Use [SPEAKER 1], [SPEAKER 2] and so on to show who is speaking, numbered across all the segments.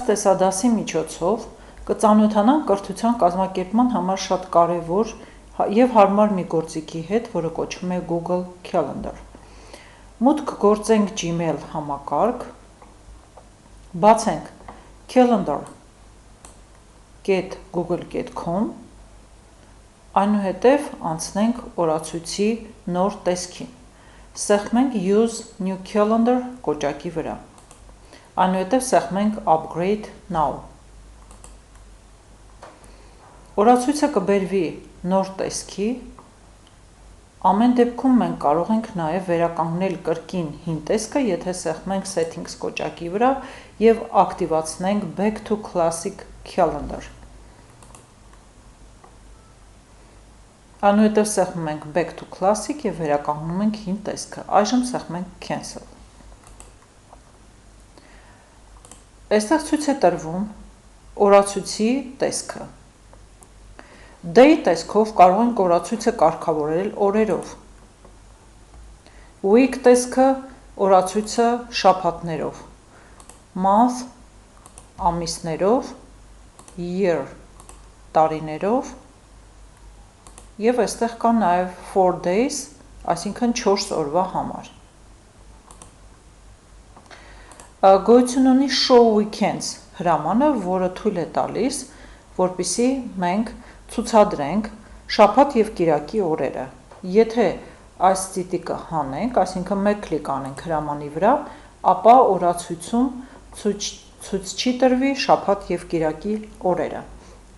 [SPEAKER 1] տեսադասի միջոցով կծանոթանանք կրթության կազմակերպման համար շատ կարևոր և հարմար մի գործիքի հետ, որը կոչվում է Google Calendar։ Մուտք գործենք Gmail համակարգ, բացենք calendar.google.com, այնուհետև անցնենք օրացույցի նոր տեսքին, սեղմենք Use New Calendar կոճակի վրա, այնուհետև սեղմենք Upgrade Now։ Օրացույցը կբերվի նոր տեսքի, ամեն դեպքում մենք կարող ենք նաև վերականգնել կրկին հին տեսքը, եթե սեղմենք Settings կոճակի վրա և ակտիվացնենք Back to Classic Calendar։ Այնուհետև սեղմում ենք Back to Classic և վերականգնում ենք հին տեսքը, այժմ սեղմենք Cancel։ Այստեղ ցույց է տրվում օրացույցի տեսքը։ Day տեսքով կարող ենք օրացույցը կարգավորել օրերով, Week տեսքը օրացույցը շաբաթներով, Month ամիսներով, Year տարիներով և այստեղ կա նաև 4 days, այսինքն 4 օրվա համար։ Գոյություն ունի Show Weekends հրամանը, որը թույլ է տալիս, որպեսզի մենք ցուցադրենք շաբաթ և կիրակի օրերը։ Եթե այս ցիտիկը հանենք, այսինքն մեկ կլիկ անենք հրամանի վրա, ապա օրացույցում ցույց չի տրվի շաբաթ և կիրակի օրերը։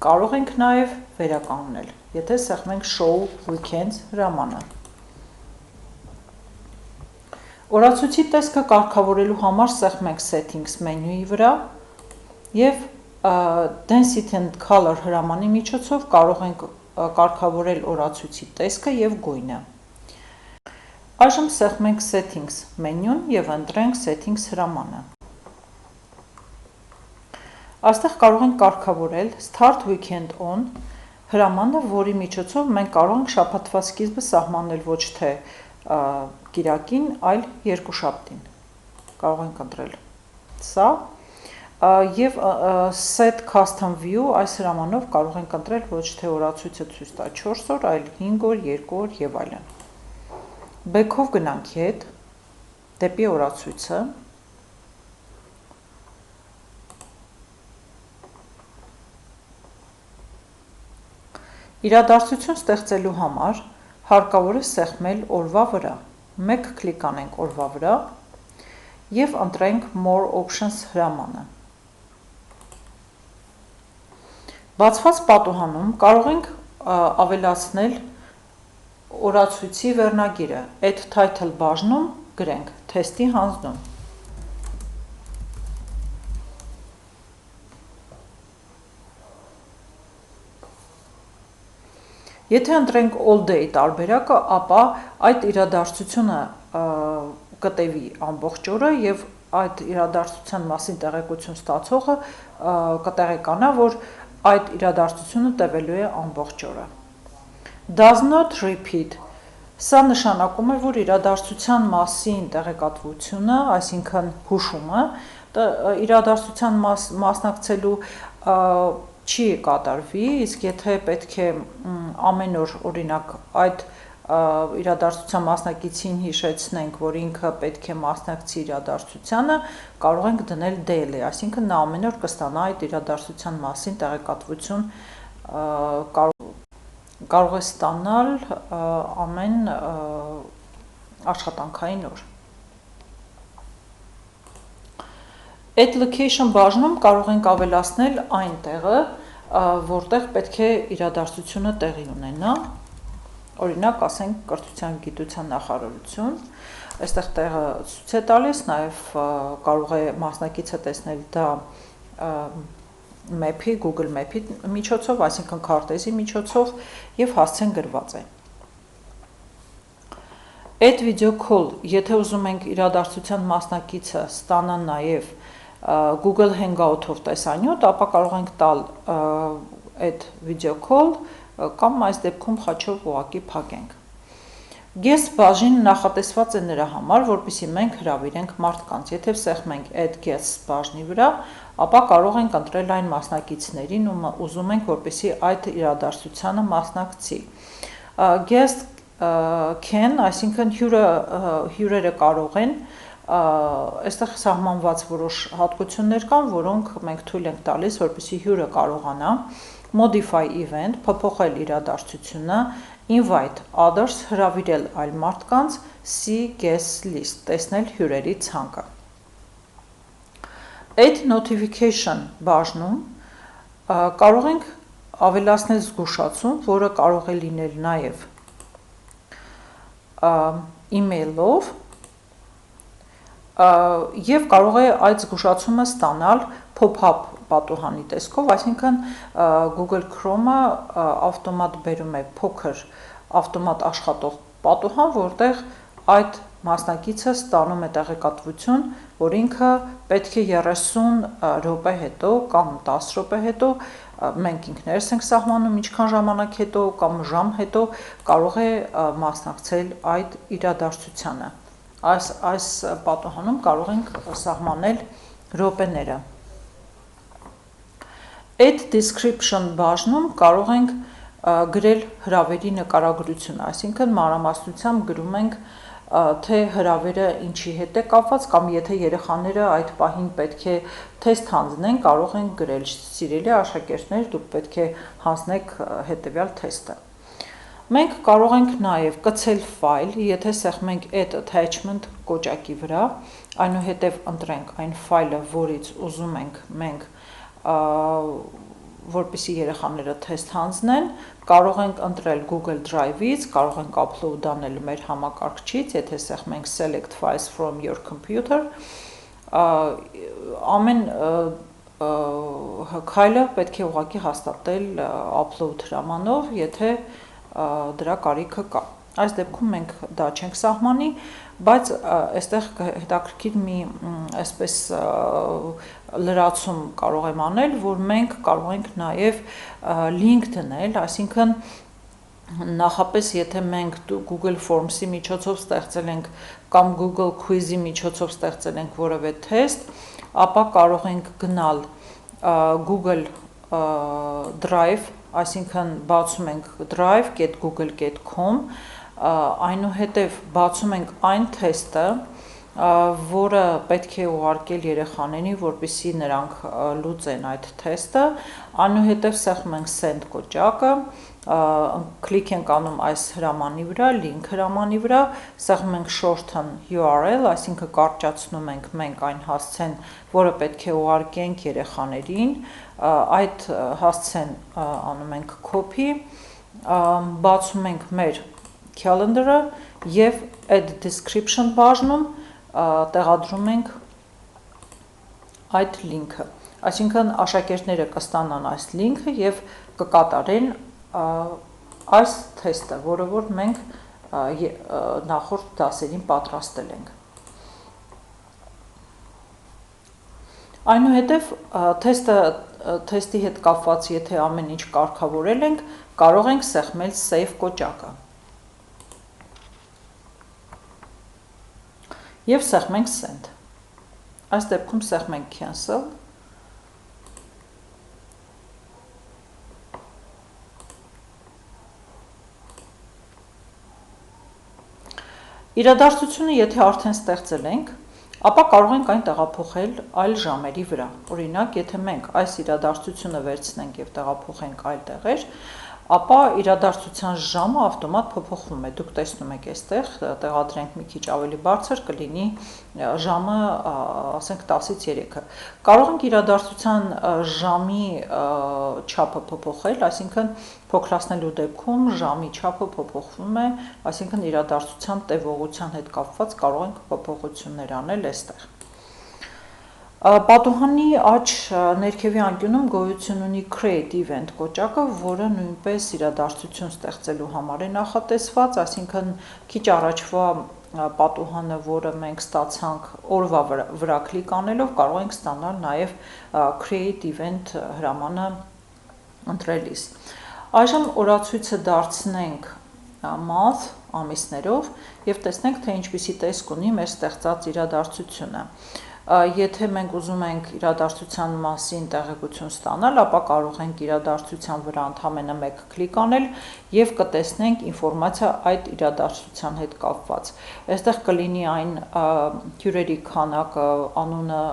[SPEAKER 1] Կարող ենք նաև վերականգնել, եթե սեղմենք Show Weekends հրամանը։ Օրացույցի տեսքը կարգավորելու համար սեղմենք Settings մենյուի վրա և Density and Color հրամանի միջոցով կարող ենք կարգավորել օրացույցի տեսքը և գույնը։ Այժմ սեղմենք Settings մենյուն և ընտրենք Settings հրամանը։ Այստեղ կարող ենք կարգավորել Start Weekend On հրամանը, որի միջոցով մենք կարող ենք շաբաթվա սկիզբը սահմանել ոչ թե կիրակին, այլ երկուշաբթին։ Կարող ենք ընտրել սա և Set Custom View այս հրամանով կարող ենք ընտրել ոչ թե օրացույցը ցույց տա 4 օր, այլ 5 օր, 2 օր և այլն։ Back-ով գնանք հետ, դեպի օրացույցը, իրադարձություն ստեղծելու համար հարկավոր է սեղմել օրվա վրա, մեկ կլիկ անենք օրվա վրա և ընտրենք More Options հրամանը։ Բացված պատուհանում կարող ենք ավելացնել օրացույցի վերնագիրը, Add Title բաժնում գրենք թեստի հանձնում։ Եթե ընտրենք All Day տարբերակը, ապա այդ իրադարձությունը կտևի ամբողջ օրը և այդ իրադարձության մասին տեղեկություն ստացողը կտեղեկանա, որ այդ իրադարձությունը տևելու է ամբողջ օրը։ Does not repeat, սա նշանակում է, որ իրադարձության մասին տեղեկատվությունը, այսինքն հուշումը, իրադարձության մասնակցելու չի կատարվի, իսկ եթե պետք է ամեն օր, օրինակ, այդ իրադարձության մասնակիցին հիշեցնենք, որ ինքը պետք է մասնակցի իրադարձությանը, կարող ենք դնել daily, այսինքն նա ամեն օր կստանա այդ իրադարձության մասին տեղեկատվություն, կարող է ստանալ ամեն աշխատանքային օր։ Add Location բաժնում կարող ենք ավելացնել այն տեղը, որտեղ պետք է իրադարձությունը տեղի ունենա, օրինակ, ասենք, կրթության գիտության նախարարություն, այստեղ տեղը ցույց է տալիս, նաև կարող է մասնակիցը տեսնել դա Map-ի, Google Map-ի միջոցով, այսինքն քարտեզի միջոցով և հասցեն գրված է։ Add Video Call, եթե ուզում ենք իրադարձության մասնակիցը ստանա նաև Google Hangout-ով տեսանյութ, ապա կարող ենք տալ Add Video Call կամ այս դեպքում խաչով ուղղակի փակենք։ Guest բաժին նախատեսված է նրա համար, որպեսզի մենք հրավիրենք մարդկանց։ Եթե սեղմենք Add Guest բաժնի վրա, ապա կարող ենք ընտրել այն մասնակիցներին, ում ուզում ենք, որպեսզի այդ իրադարձությանը մասնակցի։ Guest can, այսինքն հյուրերը կարող են, այստեղ սահմանված որոշ հատկություններ կան, որոնք մենք թույլ ենք տալիս, որպեսզի հյուրը կարողանա modify event, փոփոխել իրադարձությունը, invite others, հրավիրել այլ մարդկանց, see guest list, տեսնել հյուրերի ցանկը։ Add notification բաժնում կարող ենք ավելացնել զգուշացում, որը կարող է լինել նաև email-ով, և կարող է այդ զգուշացումը ստանալ pop-up պատուհանի տեսքով, այսինքն Google Chrome-ը ավտոմատ բերում է փոքր ավտոմատ աշխատող պատուհան, որտեղ այդ մասնակիցը ստանում է տեղեկատվություն, որ ինքը պետք է 30 րոպե հետո կամ 10 րոպե հետո, մենք ինքներս ենք սահմանում ինչքան ժամանակ հետո կամ ժամ հետո կարող է մասնակցել այդ իրադարձությանը։ Այս պատուհանում կարող ենք սահմանել րոպեները։ Add description բաժնում կարող ենք գրել հրավերի նկարագրությունը, այսինքն մանրամասնությամբ գրում ենք, թե հրավերը ինչի հետ է կապված, կամ եթե երեխաները այդ պահին պետք է թեստ հանձնեն, կարող ենք գրել սիրելի աշակերտներ, դուք պետք է հանձնեք հետևյալ թեստը։ Մենք կարող ենք նաև կցել ֆայլ, եթե սեղմենք add attachment կոճակի վրա, այնուհետև ընտրենք այն ֆայլը, որից ուզում ենք մենք, որպեսզի երեխաները թեստ հանձնեն, կարող ենք ընտրել Google Drive-ից, կարող ենք upload անել մեր համակարգչից, եթե սեղմենք select files from your computer, ամեն քայլը պետք է ուղղակի հաստատել upload հրամանով, եթե դրա կարիքը կա։ Այս դեպքում մենք դա չենք սահմանի, բայց այստեղ հետաքրքիր մի այսպես լրացում կարող եմ անել, որ մենք կարող ենք նաև link դնել, այսինքն նախապես եթե մենք Google Forms-ի միջոցով ստեղծել ենք կամ Google Quiz-ի միջոցով ստեղծել ենք որևէ թեստ, ապա կարող ենք գնալ Google Drive, այսինքն բացում ենք drive.google.com, այնուհետև բացում ենք այն թեստը, որը պետք է ուղարկել երեխաներին, որպեսզի նրանք լուծեն այդ թեստը, այնուհետև սեղմում ենք send կոճակը, կլիկ ենք անում այս հրամանի վրա, link հրամանի վրա, սեղմում ենք shorten URL, այսինքն կարճացնում ենք մենք այն հասցեն, որը պետք է ուղարկենք երեխաներին, այդ հասցեն անում ենք copy, բացում ենք մեր calendar-ը և add description բաժնում տեղադրում ենք այդ լինքը, այսինքն աշակերտները կստանան այս լինքը և կկատարեն այս թեստը, որը որ մենք նախորդ դասերին պատրաստել ենք։ Այնուհետև թեստի հետ կապված, եթե ամեն ինչ կարգավորել ենք, կարող ենք սեղմել save կոճակը և սեղմենք send։ Այս դեպքում սեղմենք cancel, իրադարձությունը եթե արդեն ստեղծել ենք, ապա կարող ենք այն տեղափոխել այլ ժամերի վրա, օրինակ, եթե մենք այս իրադարձությունը վերցնենք և տեղափոխենք այլ տեղեր, ապա իրադարձության ժամը ավտոմատ փոփոխվում է, դուք տեսնում եք այստեղ, տեղադրենք մի քիչ ավելի բարձր, կլինի ժամը, ասենք 10-ից 3-ը։ Կարող ենք իրադարձության ժամի չափը փոփոխել, այսինքն փոքրացնելու դեպքում ժամի չափը փոփոխվում է, այսինքն իրադարձության տևողության հետ կապված կարող ենք փոփոխություններ անել այստեղ։ Պատուհանի աջ ներքևի անկյունում գոյություն ունի create event կոճակը, որը նույնպես իրադարձություն ստեղծելու համար է նախատեսված, այսինքն քիչ առաջվա պատուհանը, որը մենք ստացանք օրվա վրա կլիկ անելով, կարող ենք ստանալ նաև create event հրամանը ընտրելիս։ Այժմ օրացույցը դարձնենք month ամիսներով և տեսնենք, թե ինչպիսի տեսք ունի մեր ստեղծած իրադարձությունը։ Եթե մենք ուզում ենք իրադարձության մասին տեղեկություն ստանալ, ապա կարող ենք իրադարձության վրա ընդամենը մեկ կլիկ անել եւ կտեսնենք ինֆորմացիա այդ իրադարձության հետ կապված։ Այստեղ կլինի այն հյուրերի քանակը, անունը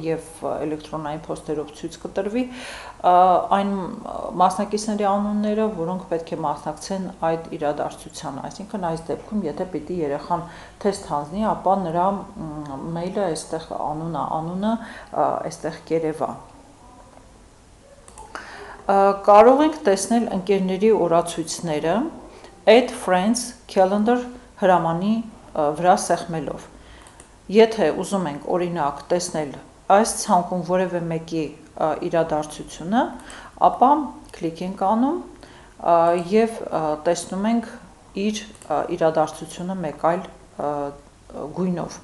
[SPEAKER 1] եւ էլեկտրոնային փոստերով ցույց կտրվի այն մասնակիցների անունները, որոնք պետք է մասնակցեն այդ իրադարձությանը։ Այսինքն այս դեպքում, եթե պիտի երեխան թեստ հանձնի, ապա նրա մեյլը այստեղ անունը այստեղ կերևա։ Կարող ենք տեսնել ընկերների օրացույցները add friends calendar հրամանի վրա սեղմելով։ Եթե ուզում ենք օրինակ տեսնել այս ցանկում որևէ մեկի իրադարձությունը, ապա կլիկ ենք անում եւ տեսնում ենք իր իրադարձությունը մեկ այլ գույնով։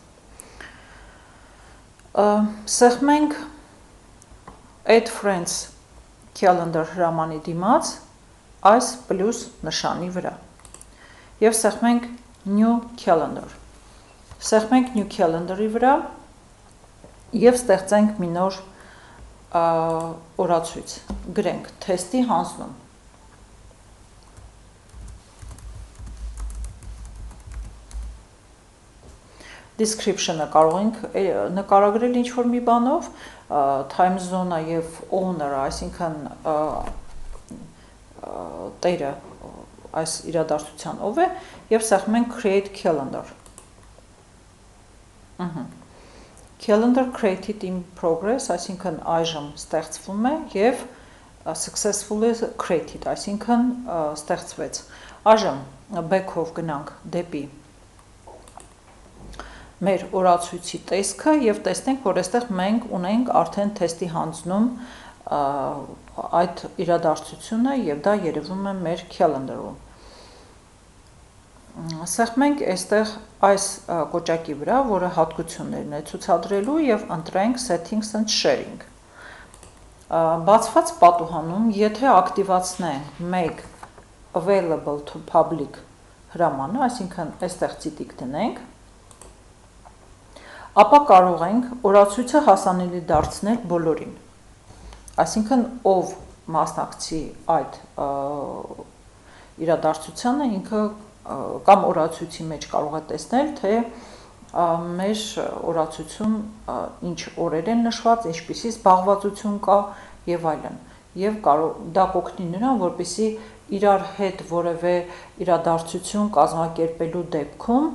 [SPEAKER 1] Սեղմենք add friends calendar հրամանի դիմաց այս պլյուս նշանի վրա եւ սեղմենք new calendar։ Սեղմենք new calendar-ի վրա եւ ստեղծենք մի նոր օրացույց, գրենք թեստի հանձնում։ Description-ը կարող ենք նկարագրել ինչ-որ մի բանով, time zone-ը եւ owner-ը, այսինքն տերը այս իրադարձության ով է, եւ սեղմենք create calendar։ Calendar created in progress, այսինքն այժմ ստեղծվում է եւ successfully created, այսինքն ստեղծվեց։ Այժմ back-ով գնանք դեպի մեր օրացույցի տեսքը եւ տեսնենք, որ այստեղ մենք ունենք արդեն թեստի հանձնում այդ իրադարձությունը եւ դա երևում է մեր calendar-ում։ Սեղմենք այստեղ այս կոճակի վրա, որը հատկություններն է ցուցադրելու եւ ընտրենք settings and sharing։ Բացված պատուհանում, եթե ակտիվացնենք make available to public հրամանը, այսինքն այստեղ ցիտիկ դնենք, ապա կարող ենք օրացույցը հասանելի դարձնել բոլորին։ Այսինքն ով մասնակցի այդ իրադարձությանը, ինքը կամ օրացույցի մեջ կարող է տեսնել, թե մեր օրացույցում ինչ օրեր են նշված, ինչպիսի զբաղվածություն կա եւ այլն։ Եվ դա կօգնի նրան, որպեսզի իրար հետ որևէ իրադարձություն կազմակերպելու դեպքում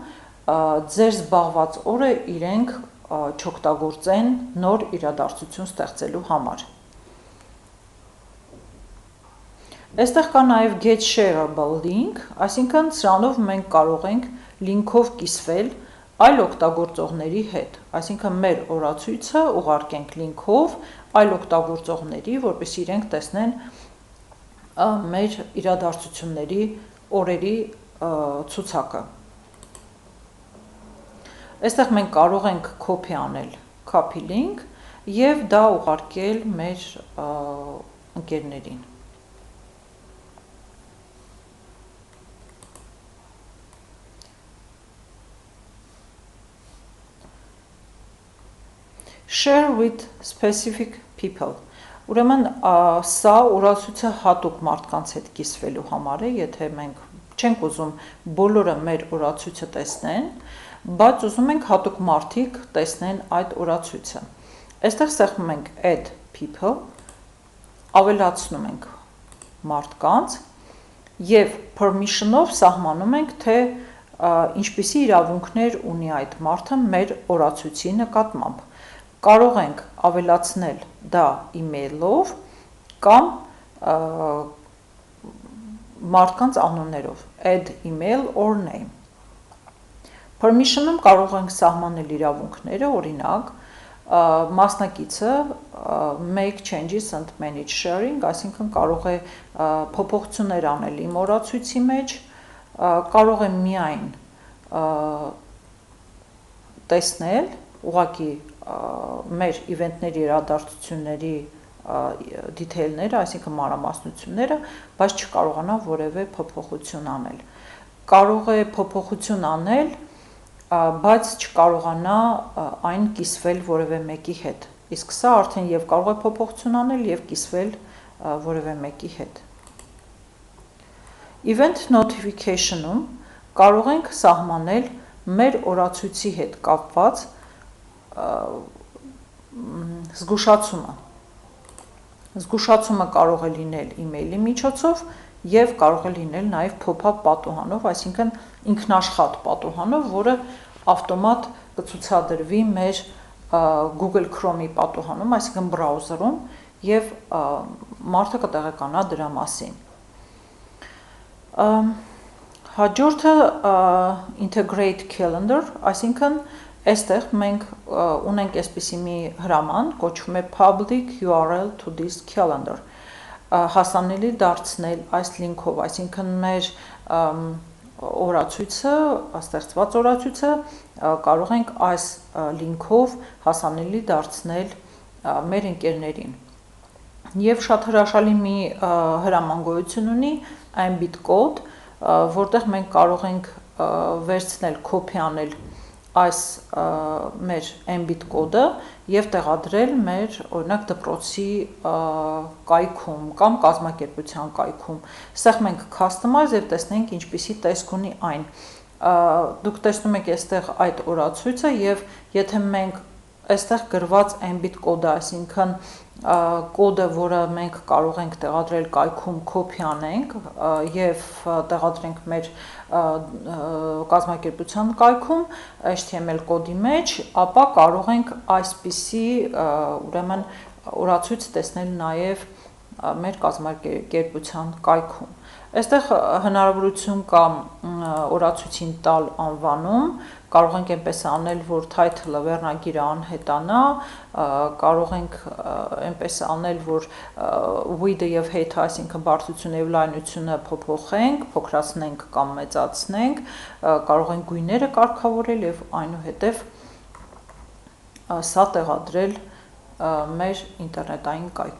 [SPEAKER 1] ձեր զբաղված օրը իրենք չօգտագործեն նոր իրադարձություն ստեղծելու համար։ Այստեղ կա նաև get shareable link, այսինքն սրանով մենք կարող ենք լինքով կիսվել այլ օգտագործողների հետ, այսինքն մեր օրացույցը ուղարկենք լինքով այլ օգտագործողների, որպեսզի իրենք տեսնեն մեր իրադարձությունների օրերի ցուցակը։ Այստեղ մենք կարող ենք copy անել copy link եւ դա ուղարկել մեր ընկերներին։ Share with specific people։ Ուրեմն սա օրացույցը հատուկ մարդկանց հետ կիսվելու համար է, եթե մենք չենք ուզում բոլորը մեր օրացույցը տեսնեն, բայց ուզում ենք հատուկ մարդիկ տեսնեն այդ օրացույցը։ Այստեղ սեղմում ենք add people, ավելացնում ենք մարդկանց եւ permission-ով սահմանում ենք, թե ինչպիսի իրավունքներ ունի այդ մարդը մեր օրացույցի նկատմամբ։ Կարող ենք ավելացնել դա email-ով կամ մարդկանց անուններով, add email or name։ Permission-ում կարող ենք սահմանել իրավունքները, օրինակ, մասնակիցը make changes and manage sharing, այսինքն կարող է փոփոխություններ անել իմ օրացույցի մեջ, կարող է միայն տեսնել, ուղղակի մեր իվենտների իրադարձությունների դիթեյլները, այսինքն մանրամասնությունները, բայց չկարողանա որևէ փոփոխություն անել։ Կարող է փոփոխություն անել բայց չկարողանա այն կիսվել որևէ մեկի հետ։ Իսկ սա արդեն եւ կարող է փոփոխություն անել եւ կիսվել որևէ մեկի հետ։ Event notification-ում կարող ենք սահմանել մեր օրացույցի հետ կապված զգուշացումը։ Զգուշացումը կարող է լինել email-ի միջոցով եւ կարող է լինել նաեւ pop-up պատուհանով, այսինքն ինքնաշխատ պատուհանով, որը ավտոմատ կցուցադրվի մեր Google Chrome-ի պատուհանում, այսինքն բրաուզերում, եւ մարդը կտեղեկանա դրա մասին։ Հաջորդը integrate calendar, այսինքն այստեղ մենք ունենք այսպիսի մի հրաման, կոչվում է public URL to this calendar, հասանելի դարձնել այս լինքով, այսինքն մեր օրացույցը, ստեղծված օրացույցը կարող ենք այս լինքով հասանելի դարձնել մեր ընկերներին։ Եվ շատ հրաշալի մի հրաման գոյություն ունի Ambit Code, որտեղ մենք կարող ենք վերցնել, կոպի անել այս մեր Ambit կոդը եւ տեղադրել մեր օրինակ դպրոցի կայքում կամ կազմակերպության կայքում։ Այստեղ մենք customize եւ տեսնենք ինչպիսի տեսք ունի այն։ Դուք տեսնում եք այստեղ այդ օրացույցը եւ եթե մենք այստեղ գրված Ambit կոդը, այսինքն կոդը, որը մենք կարող ենք տեղադրել կայքում, կոպի անենք եւ տեղադրենք մեր կազմակերպության կայքում HTML կոդի մեջ, ապա կարող ենք այսպիսի ուրեմն օրացույց տեսնել նաեւ մեր կազմակերպության կայքում։ Այստեղ հնարավորություն կա օրացույցին տալ անվանում, կարող ենք այնպես անել, որ title-ը վերնագիրը անհետանա, կարող ենք այնպես անել, որ width-ը եւ height-ը, այսինքն բարձրությունը եւ լայնությունը փոփոխենք, փոքրացնենք կամ մեծացնենք, կարող ենք գույները կարգավորել եւ այնուհետեւ սա տեղադրել մեր ինտերնետային կայքում։